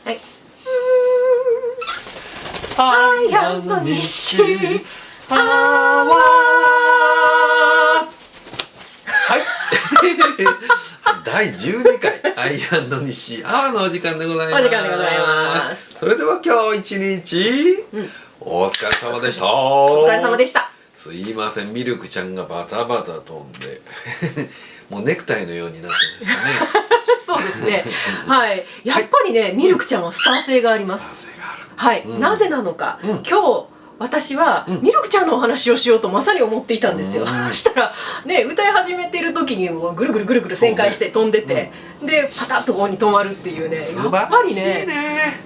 はい。アイアンの西アワー。はい第12回アイアンの西アワーのお時間でございます。お時間でございます。それでは今日一日、お疲れ様でした。お疲れ様でした。すいません、ミルクちゃんがバタバタ飛んでもうネクタイのようになってましたねそうですね。はい。やっぱりね、ミルクちゃんはスター性があります。はい。なぜなのか、今日私はミルクちゃんのお話をしようとまさに思っていたんですよ。そしたらね、歌い始めてる時にもうぐるぐるぐるぐる旋回して飛んでて、でパタッとここに止まるっていうね、やっぱりね、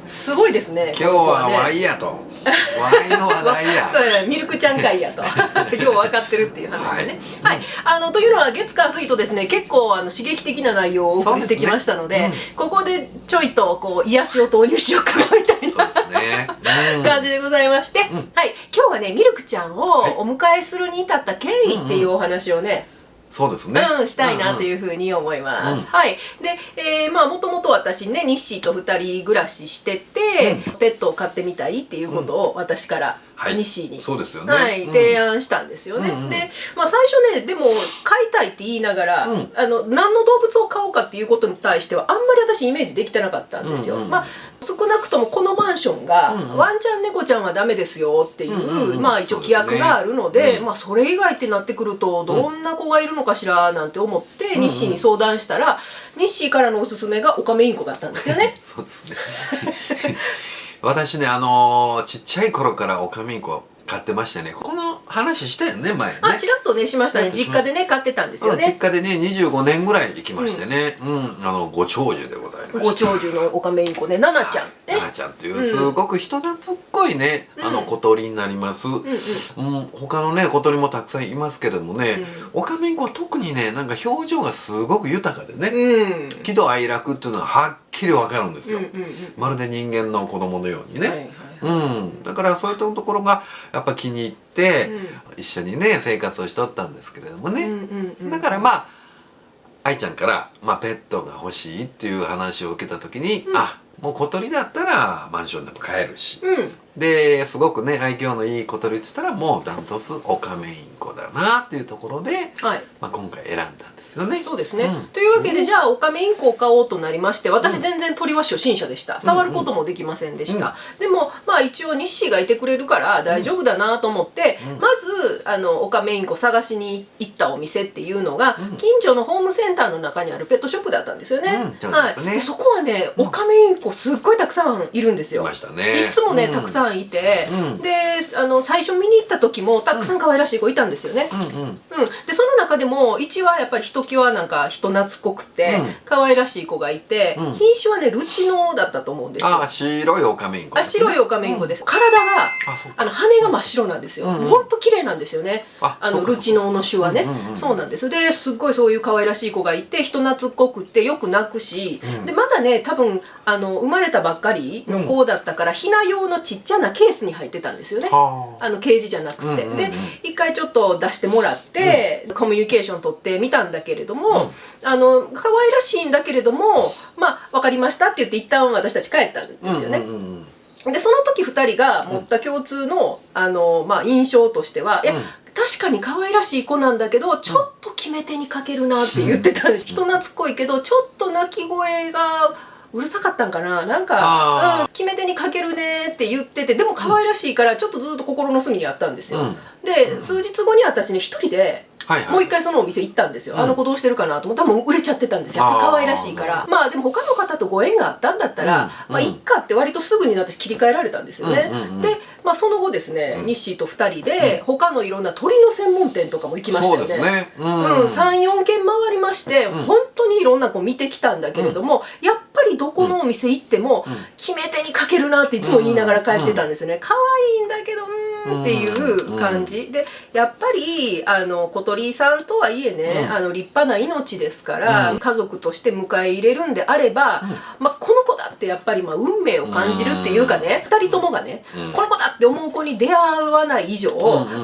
すごいですね。今日はワイやと、ワイの話題や。そうや、ミルクちゃん会やとよう分かってるっていう話でね。はい。というのは月火水とですね、結構刺激的な内容をお送りしてきましたので、ここでちょいとこう癒しを投入しようかなみたいな感じでございまして、はい、今日はね、ミルクちゃんをお迎えするに至った経緯っていうお話をね、そうですね。したいなというふうに思います。はい。で、まあもともと私ね、ニッシーと2人暮らししてて、ペットを飼ってみたいっていうことを私からニッシーに、そうですよね。はい、提案したんですよね。で、まあ最初ね、でも飼いたいって言いながら、何の動物を飼おうかっていうことに対してはあんまり私イメージできてなかったんですよ。まあ少なくともこのマンションがワンちゃん猫ちゃんはダメですよっていうまあ一応規約があるので、まあそれ以外ってなってくるとどんな子がいるのかしらなんて思ってニッシーに相談したら、ニッシーからのおすすめがオカメインコだったんですよね。そうですね私ね、ちっちゃい頃からオカメインコ飼ってましてね、この話したよね、前ね。ちらっとねしましたね。実家でね飼ってたんですよね。実家でね25年ぐらい行きましてね、ご長寿でございました。ご長寿のオカメインコね、ナナちゃんね。ナナちゃんっていうすごく人懐っこいね、小鳥になります。他のね小鳥もたくさんいますけれどもね、オカメインコは特にね、なんか表情がすごく豊かでね、喜怒哀楽っていうのははっきりわかるんですよ。まるで人間の子供のようにね。だからそういったところがやっぱ気に入って、一緒にね生活をしとったんですけれどもね。だからまあ愛ちゃんから、ペットが欲しいっていう話を受けた時に、もう小鳥だったらマンションでも飼えるし、ですごくね愛嬌のいい小鳥って言ったらもうダントツオカメインコだなっていうところで、今回選んだんですよね。そうですね。というわけでじゃあオカメインコを飼おうとなりまして、私全然鳥は初心者でした。触ることもできませんでした。でもまあ一応ニッシーがいてくれるから大丈夫だなと思って、まずオカメインコ探しに行ったお店っていうのが近所のホームセンターの中にあるペットショップだったんですよね。そこはねオカメインコすっごいたくさんいるんですよ。いつもねたくさんいて、で最初見に行った時もたくさん可愛らしい子いたんですよね。でその中でも1はやっぱりひときわなんか人懐っこくて可愛らしい子がいて、品種はねルチノだったと思うんですよ。白いオカメインコ。白いオカメインコです。体が羽が真っ白なんですよ。ほんと綺麗なんですよね。ルチノの種はね。そうなんです。ですっごいそういう可愛らしい子がいて人懐っこくてよく鳴くし、でまだね多分生まれたばっかりの子だったからヒナ用のちっちゃなケースに入ってたんですよね。ケージじゃなくて。で一回ちょっと出してもらってコミュニケーション取ってみたんだけれども、可愛らしいんだけれども、分かりましたって言って一旦私たち帰ったんですよね。でその時2人が持った共通の印象としては、確かに可愛らしい子なんだけどちょっと決め手に欠けるなって言ってたんです。人懐っこいけどちょっと鳴き声がうるさかったんかな、なんか決め手に欠けるねって言ってて、でも可愛らしいからちょっとずっと心の隅にあったんですよ。で数日後に私ね一人でもう一回そのお店行ったんですよ。あの子どうしてるかなと思ったらもう売れちゃってたんですよ。やっぱ可愛らしいから。でも他の方とご縁があったんだったらいっかって割とすぐに私切り替えられたんですよね。でその後ですね、ニッシーと2人で他のいろんな鳥の専門店とかも行きましたよね。3、4軒回りまして本当にいろんな子見てきたんだけれども、やっぱりどこのお店行っても決め手に欠けるなっていつも言いながら帰ってたんですよね。可愛いんだけどっていう感じで、やっぱり小鳥さんとはいえね、立派な命ですから、家族として迎え入れるんであれば、まあこの子だってやっぱり運命を感じるっていうかね、2人ともがね、この子だって思う子に出会わない以上、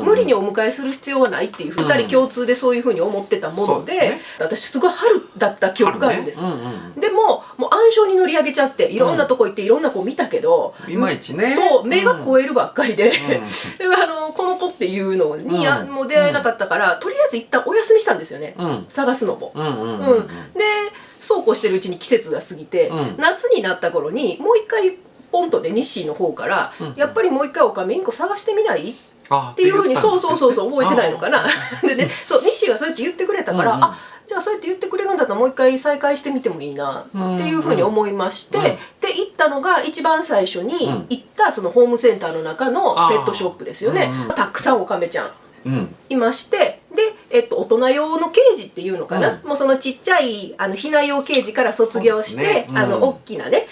無理にお迎えする必要はないっていう2人共通でそういうふうに思ってたもので、私すごい春だった記憶があるんです。でももう暗礁に乗り上げちゃっていろんなとこ行っていろんな子見たけど、いまいちね、そう目が超えるばっかりで、この子っていうのにもう出会えなかったから、とりあえず一旦お休みしたんですよね、探すのも。でそうこうしてるうちに季節が過ぎて、夏になった頃にもう一回ポンとで日誌の方から「やっぱりもう一回オカメインコ探してみない?」っていうふうに、そう覚えてないのかな。でね、そう日誌がそうやって言ってくれたから、あ、じゃあそうやって言ってくれるんだったらもう一回再開してみてもいいなっていうふうに思いまして、で行ったのが一番最初に行ったそのホームセンターの中のペットショップですよね。たくさんオカメちゃんいまして、で、大人用のケージっていうのかな、もうそのちっちゃいひな用ケージから卒業して、大きなね、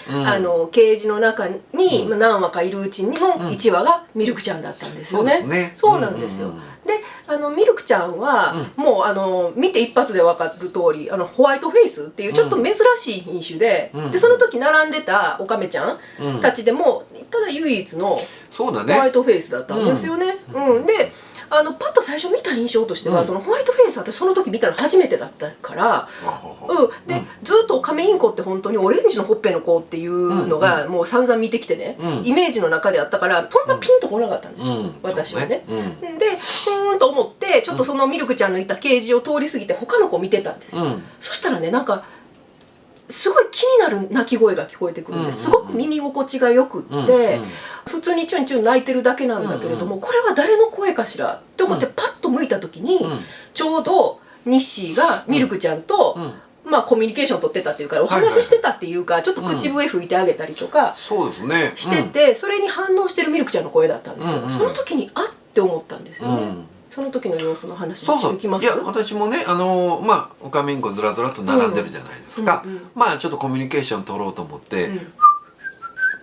ケージの中に何羽かいるうちの1羽がミルクちゃんだったんですよね。そうなんですよ。でミルクちゃんはもう見て一発で分かる通りホワイトフェイスっていうちょっと珍しい品種で、その時並んでたオカメちゃんたちでもただ唯一のホワイトフェイスだったんですよね。でパッと最初見た印象としては、そのホワイトフェイスってその時見たの初めてだったから、でずっとオカメインコって本当にオレンジのほっぺの子っていうのがもう散々見てきてね、イメージの中であったからそんなピンとこなかったんですよ、私はね。でと思ってちょっとそのミルクちゃんのいたケージを通り過ぎて他の子見てたんですよ。そしたらね、なんかすごい気になる鳴き声が聞こえてくるんです。すごく耳心地がよくって、普通にチュンチュン鳴いてるだけなんだけれども、これは誰の声かしらって思ってパッと向いた時に、ちょうどニッシーがミルクちゃんとまあコミュニケーション取ってたっていうか、お話ししてたっていうか、ちょっと口笛吹いてあげたりとかしてて、それに反応してるミルクちゃんの声だったんですよ。その時にあって思ったんですよね。その時の様子の話できます？いや、私もね、まあオカメインコずらずらと並んでるじゃないですか。まあちょっとコミュニケーション取ろうと思って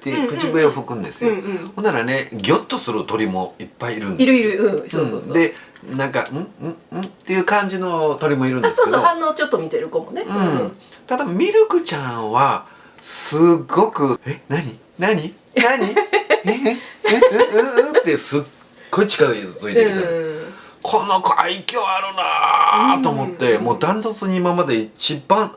で口笛を吹くんですよ。ほんならね、ギョッとする鳥もいっぱいいるんですよ。いる、そうそうそう。でなんかっていう感じの鳥もいるんですけど、そう反応ちょっと見てる子もね。ただミルクちゃんはすごく「何ってすっごい近づいてきた。この子愛嬌あるなと思って、もうダントツに今まで一番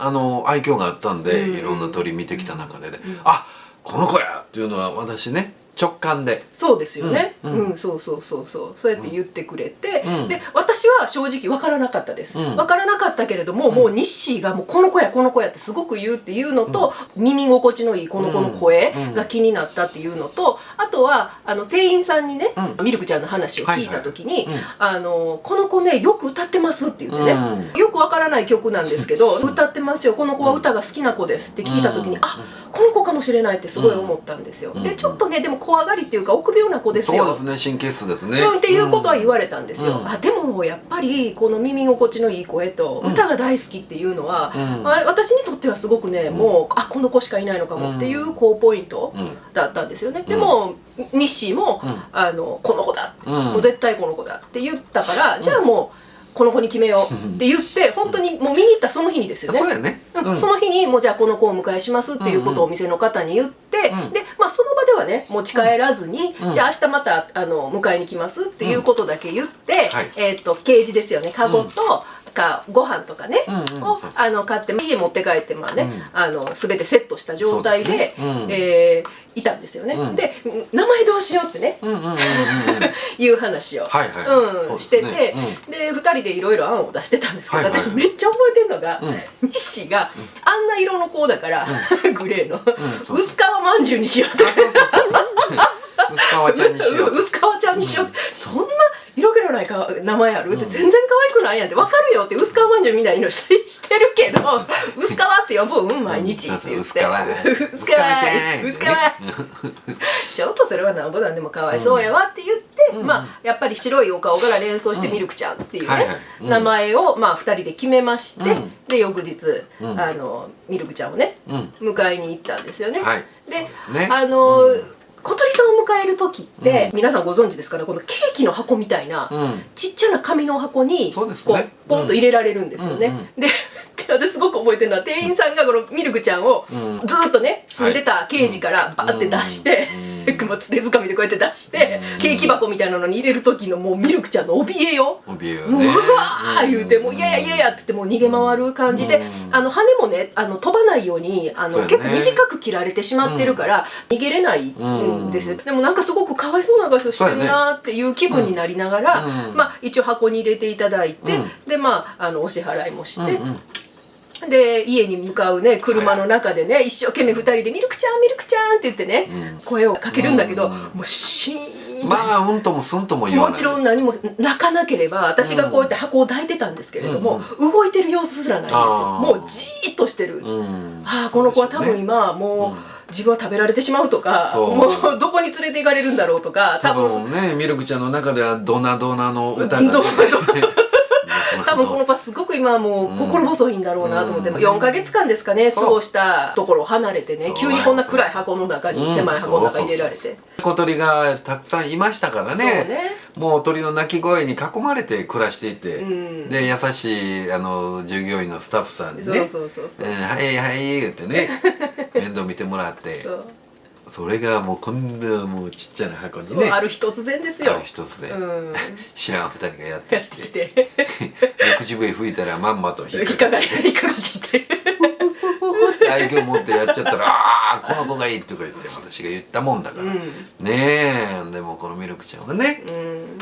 愛嬌があったんで、いろんな鳥見てきた中でね、あ、この子やっていうのは私ね、直感で。そうですよね。そうやって言ってくれて、で私は正直分からなかったです。分からなかったけれども、もうニッシーがもうこの子やってすごく言うっていうのと、耳心地のいいこの子の声が気になったっていうのと、あとは店員さんにね、ミルクちゃんの話を聞いた時に「この子ねよく歌ってます」って言ってね、よく分からない曲なんですけど「歌ってますよ、この子は歌が好きな子です」って聞いた時に、あ、この子かもしれないってすごい思ったんですよ。でちょっとね、でも怖がりっていうか臆病な子ですよ。そうですね、神経質ですね。っていうことは言われたんですよ。でもやっぱりこの耳心地のいい声と歌が大好きっていうのは、私にとってはすごくね、もうこの子しかいないのかもっていう高ポイントだったんですよね。でもニッシーもこの子だ、もう絶対この子だって言ったから、じゃあもうこの子に決めようって言って、本当にもう見に行ったその日にですよね。そうやね。その日にもうじゃあこの子をお迎えしますっていうことをお店の方に言って、でまあその場ではね持ち帰らずに、じゃあ明日また迎えに来ますっていうことだけ言って、ケージですよね、カゴとご飯とかねを買って家持って帰って、まあね全てセットした状態でいたんですよね。で名前どうしようってねいう話をしてて、で2人でいろいろ案を出してたんですけど、私めっちゃ覚えてるのが、ニッシーがあんな色の子だからグレーの薄皮まんじゅうにしようって、薄皮ちゃんにしよう、薄皮ちゃんにしようって、そんな色気のない名前あるって全然可愛くないやんって、分かるよって、薄皮まんじゅうみたいのしてるけど薄皮って呼ぶ毎日って言って、薄皮ちょっとそれはなんぼなんでもかわいそうやわって言って、まあやっぱり白いお顔から連想してミルクちゃんっていうね名前をまあ2人で決めまして、で翌日ミルクちゃんをね迎えに行ったんですよね。で小鳥さんを迎える時って、皆さんご存知ですかね、このケーキの箱みたいな、ちっちゃな紙の箱にこうポンと入れられるんですよね。で私すごく覚えてるのは、店員さんがこのミルクちゃんをずっとね住んでたケージからバーって出して、手づかみでこうやって出して、ケーキ箱みたいなのに入れる時のもうミルクちゃんの怯えよ、もううわー言うて、もういやいやいやいやって言ってもう逃げ回る感じで、羽もね飛ばないように結構短く切られてしまってるから逃げれないんですよ。でもなんかすごくかわいそうな顔してるなっていう気分になりながら、一応箱に入れていただいて、でお支払いもして。で家に向かうね車の中でね、一生懸命2人で「ミルクちゃんミルクちゃん」って言ってね、声をかけるんだけど、もうシーンとうんともすんとも言わない。もちろん何も泣かなければ、私がこうやって箱を抱いてたんですけれども、動いてる様子すらないんですよ。もうじーっとしてる。この子は多分今もう自分は食べられてしまうとか、もうどこに連れて行かれるんだろうとか、多分ねミルクちゃんの中ではドナドナの歌が多分この子はすごく今はもう心細いんだろうなと思って、4ヶ月間ですかね過ごしたところを離れてね、急にこんな暗い箱の中に、狭い箱の中に入れられて、小鳥がたくさんいましたからね、もう鳥の鳴き声に囲まれて暮らしていて、で優しい従業員のスタッフさんにね「はいはい」言ってね面倒見てもらって。それがもうこんなもうちっちゃな箱にね、ある日突然ですよ。ある日突然知らん2人がやってきて口笛吹いたらまんまと引っかかっちゃって愛嬌持ってやっちゃったら「ああこの子がいい」とか言って私が言ったもんだからねえ。でもこのミルクちゃんはね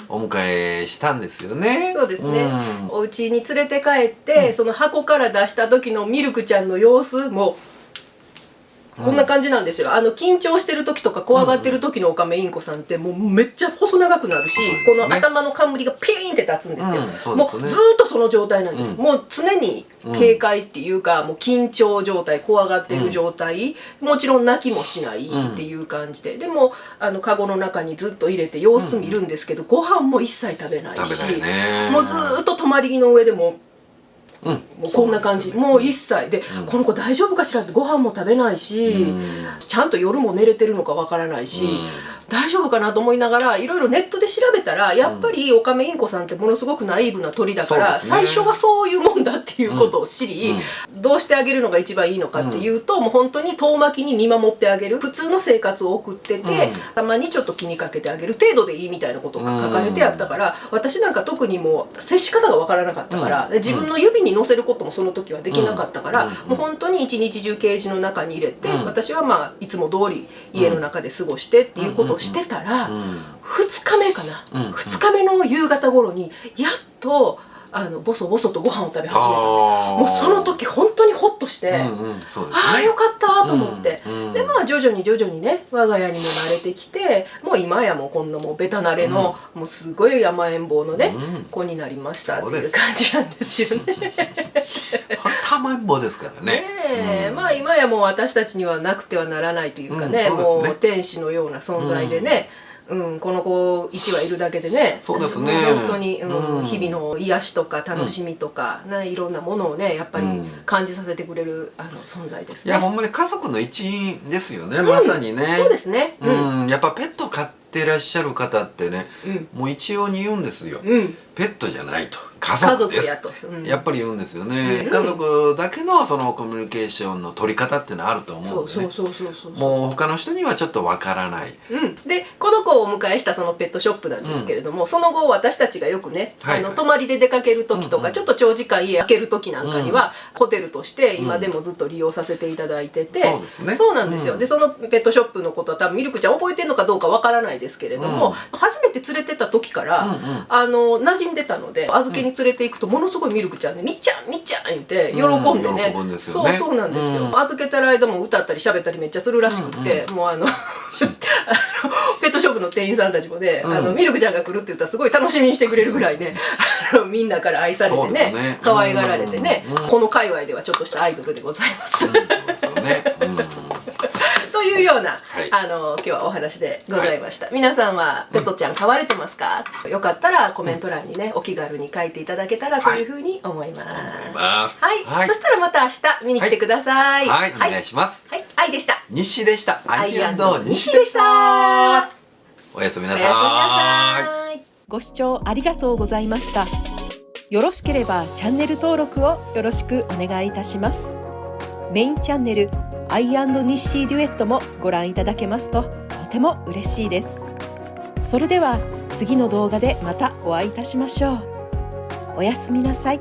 お迎えしたんですよね。そうですね。お家に連れて帰ってその箱から出した時のミルクちゃんの様子もこんな感じなんですよ。緊張してる時とか怖がってる時のオカメインコさんってもうめっちゃ細長くなるし、この頭の冠がピーンって立つんですよ。もうずっとその状態なんです。もう常に警戒っていうか、もう緊張状態、怖がってる状態、もちろん泣きもしないっていう感じで、でもカゴの中にずっと入れて様子見るんですけど、ご飯も一切食べないし、もうずっと泊まり木の上でももうこんな感じ、もう一切で、この子大丈夫かしらって、ご飯も食べないし、ちゃんと夜も寝れてるのかわからないし、大丈夫かなと思いながらいろいろネットで調べたら、やっぱりオカメインコさんってものすごくナイーブな鳥だから、最初はそういうもんだっていうことを知り、どうしてあげるのが一番いいのかっていうと、もう本当に遠巻きに見守ってあげる、普通の生活を送ってて、たまにちょっと気にかけてあげる程度でいいみたいなことが書かれてあったから、私なんか特にもう接し方がわからなかったから、自分の指に乗せることもその時はできなかったから、もう本当に一日中ケージの中に入れて、私はいつも通り家の中で過ごしてっていうことをしてたら、2日目かな、2日目の夕方頃にやっとボソボソとご飯を食べ始めた。もうその時本当にホッとして、ああよかったと思って、で徐々にね我が家にも慣れてきて、もう今やもうこんなもうベタ慣れの、もうすごい甘えん坊のね、子になりましたっていう感じなんですよね。甘えん坊ですからね。今やもう私たちにはなくてはならないというかね、もう天使のような存在でね。この子1羽いるだけでね、そうですね、本当に、日々の癒しとか楽しみとか、いろんなものをねやっぱり感じさせてくれる存在ですね。いやほんまに家族の一員ですよね、まさにね。そうですね。やっぱペット飼ってらっしゃる方ってね、もう一様に言うんですよ。ペットじゃないと、家族ですとやっぱり言うんですよね。家族だけのそのコミュニケーションの取り方っていうのはあると思うんでね、もう他の人にはちょっとわからない。でこの子をお迎えしたそのペットショップなんですけれども、その後私たちがよくね泊まりで出かける時とか、ちょっと長時間家開ける時なんかにはホテルとして今でもずっと利用させていただいてて、そうなんですよ。でそのペットショップのことは多分ミルクちゃん覚えてるのかどうかわからないですけれども、初めて連れてった時から馴染んでたので、預けに連れて行くとものすごいミルクちゃんね、みっちゃんみっちゃん言って喜んでね、そうなんですよ。預けたら間も歌ったり喋ったりめっちゃするらしくって、もうペットショップの店員さんたちもね、ミルクちゃんが来るって言ったらすごい楽しみにしてくれるぐらいね、みんなから愛されてね、可愛がられてね、この界隈ではちょっとしたアイドルでございます。というような、今日はお話でございました。皆さんはペットちゃん飼われてますか？よかったらコメント欄にねお気軽に書いていただけたらというふうに思います。はい、そしたらまた明日見に来てください。はい、お願いします。はい。愛でした。西でした。アイ西でした。おやすみなさい。ご視聴ありがとうございました。よろしければチャンネル登録をよろしくお願いいたします。メインチャンネルアイ&ニッシーデュエットもご覧いただけますととても嬉しいです。それでは次の動画でまたお会いいたしましょう。おやすみなさい。